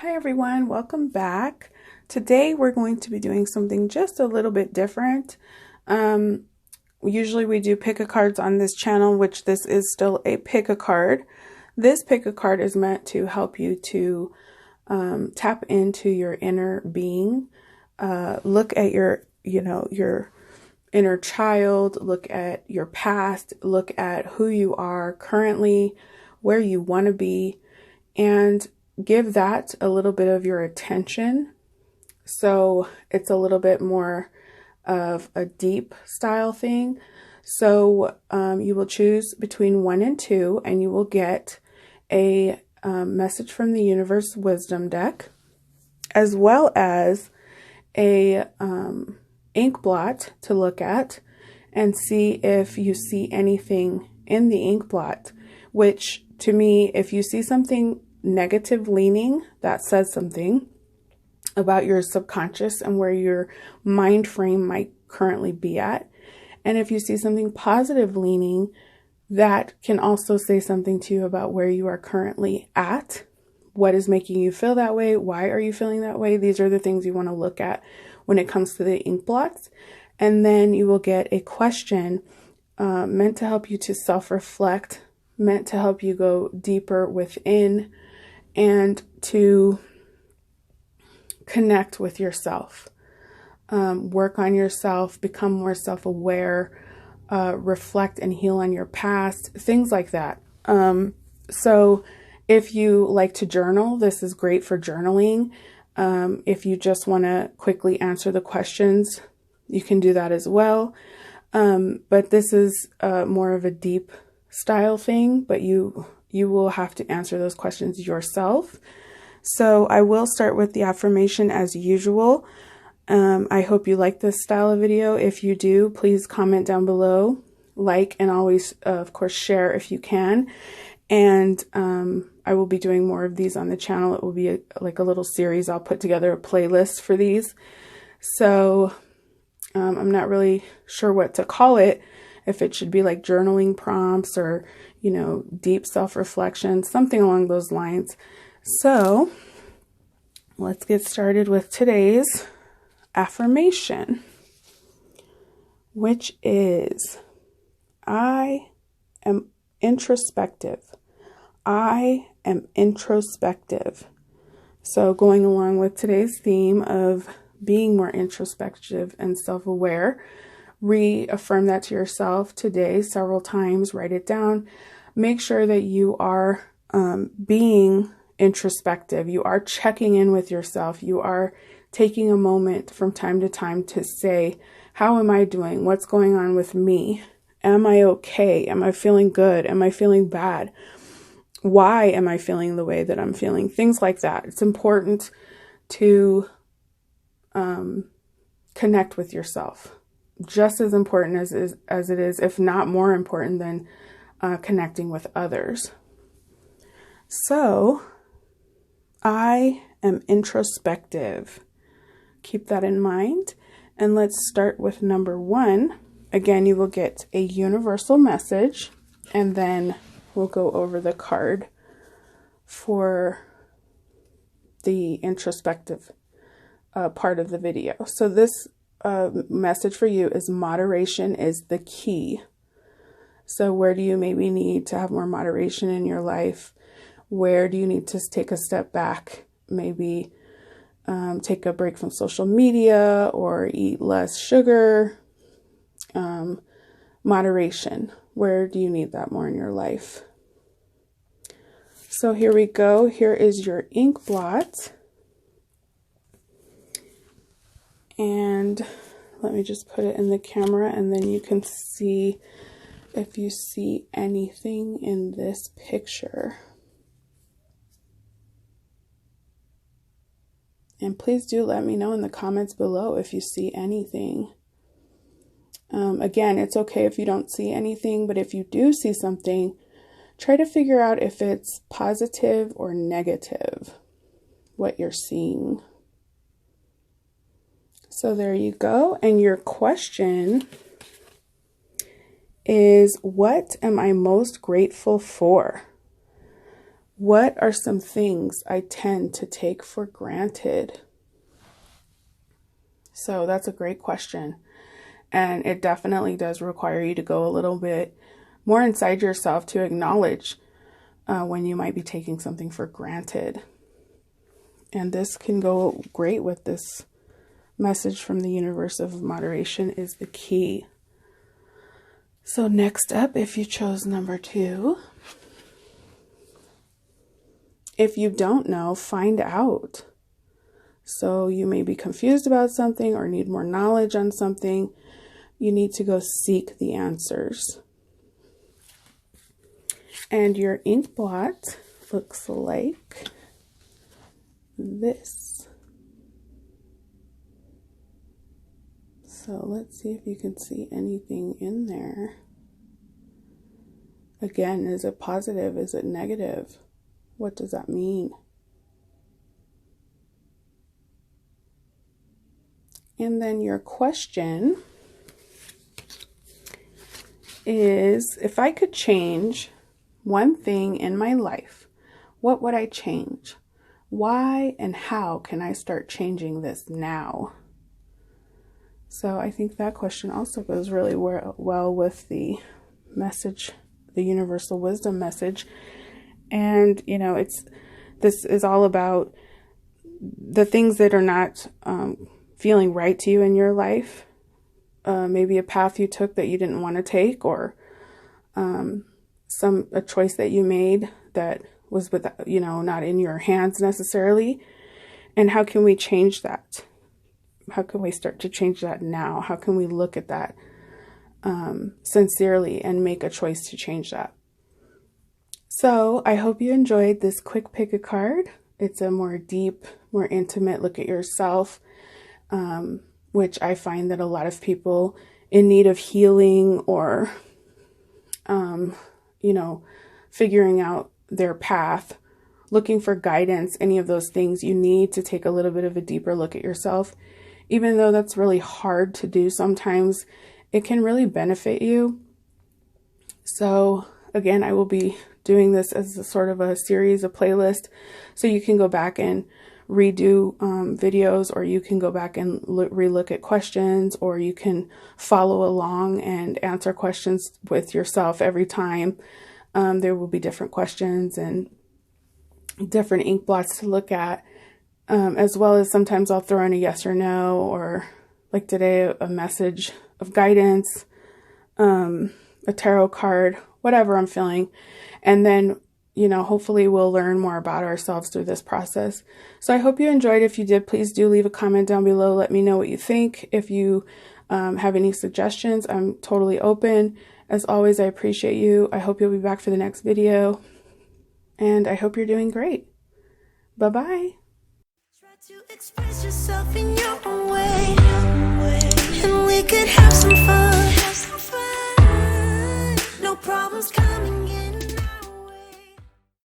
Hi everyone, welcome back. Today we're going to be doing something just a little bit different. Usually we do pick-a-cards on this channel, which this is still a pick-a-card. This pick-a-card is meant to help you to tap into your inner being, look at your inner child, look at your past, look at who you are currently, where you want to be, and give that a little bit of your attention. So it's a little bit more of a deep style thing. So you will choose between 1 and 2, and you will get a message from the universe wisdom deck, as well as a ink blot to look at and see if you see anything in the ink blot, which to me, if you see something negative leaning, that says something about your subconscious and where your mind frame might currently be at. And if you see something positive leaning, that can also say something to you about where you are currently at. What is making you feel that way? Why are you feeling that way? These are the things you want to look at when it comes to the ink blots. And then you will get a question meant to help you to self-reflect, meant to help you go deeper within and to connect with yourself, work on yourself, become more self-aware, reflect and heal on your past, things like that. So if you like to journal, this is great for journaling. If you just want to quickly answer the questions, you can do that as well. But this is more of a deep style thing, but you will have to answer those questions yourself. So I will start with the affirmation as usual. I hope you like this style of video. If you do, please comment down below, like, and always, of course, share if you can. And I will be doing more of these on the channel. It will be like a little series. I'll put together a playlist for these. So I'm not really sure what to call it. If it should be like journaling prompts or, deep self-reflection, something along those lines. So let's get started with today's affirmation, which is, I am introspective. I am introspective. So going along with today's theme of being more introspective and self-aware, reaffirm that to yourself today several times, write it down. Make sure that you are being introspective. You are checking in with yourself. You are taking a moment from time to time to say, how am I doing? What's going on with me? Am I okay? Am I feeling good? Am I feeling bad? Why am I feeling the way that I'm feeling? Things like that. It's important to connect with yourself. Just as important as it is, if not more important than connecting with others. So, I am introspective. Keep that in mind. And let's start with number 1. Again, you will get a universal message, and then we'll go over the card for the introspective part of the video. So this message for you is moderation is the key. So where do you maybe need to have more moderation in your life? Where do you need to take a step back? Maybe take a break from social media or eat less sugar. Moderation. Where do you need that more in your life? So here we go. Here is your ink blot. And let me just put it in the camera, and then you can see if you see anything in this picture. And please do let me know in the comments below if you see anything. Again, it's okay if you don't see anything, but if you do see something, try to figure out if it's positive or negative, what you're seeing. So there you go. And your question is, what am I most grateful for? What are some things I tend to take for granted? So that's a great question. And it definitely does require you to go a little bit more inside yourself to acknowledge when you might be taking something for granted. And this can go great with this message from the universe of moderation is the key. So next up, if you chose number 2, if you don't know, find out. So you may be confused about something or need more knowledge on something. You need to go seek the answers. And your ink blot looks like this. So let's see if you can see anything in there. Again, is it positive? Is it negative? What does that mean? And then your question is, if I could change one thing in my life, what would I change? Why and how can I start changing this now? So I think that question also goes really well with the message, the universal wisdom message. And, you know, this is all about the things that are not feeling right to you in your life. Maybe a path you took that you didn't want to take, or a choice that you made that was not in your hands necessarily. And how can we change that? How can we start to change that now? How can we look at that sincerely and make a choice to change that? So I hope you enjoyed this quick pick a card. It's a more deep, more intimate look at yourself, which I find that a lot of people in need of healing or, figuring out their path, looking for guidance, any of those things, you need to take a little bit of a deeper look at yourself. Even though that's really hard to do sometimes, it can really benefit you. So again, I will be doing this as a sort of a series, a playlist, so you can go back and redo videos, or you can go back and relook at questions, or you can follow along and answer questions with yourself every time. There will be different questions and different ink blots to look at, as well as sometimes I'll throw in a yes or no, or like today, a message of guidance, a tarot card, whatever I'm feeling. And then, hopefully we'll learn more about ourselves through this process. So I hope you enjoyed. If you did, please do leave a comment down below. Let me know what you think. If you have any suggestions, I'm totally open. As always, I appreciate you. I hope you'll be back for the next video. And I hope you're doing great. Bye-bye. Try to express yourself in your own way, and we could have some fun.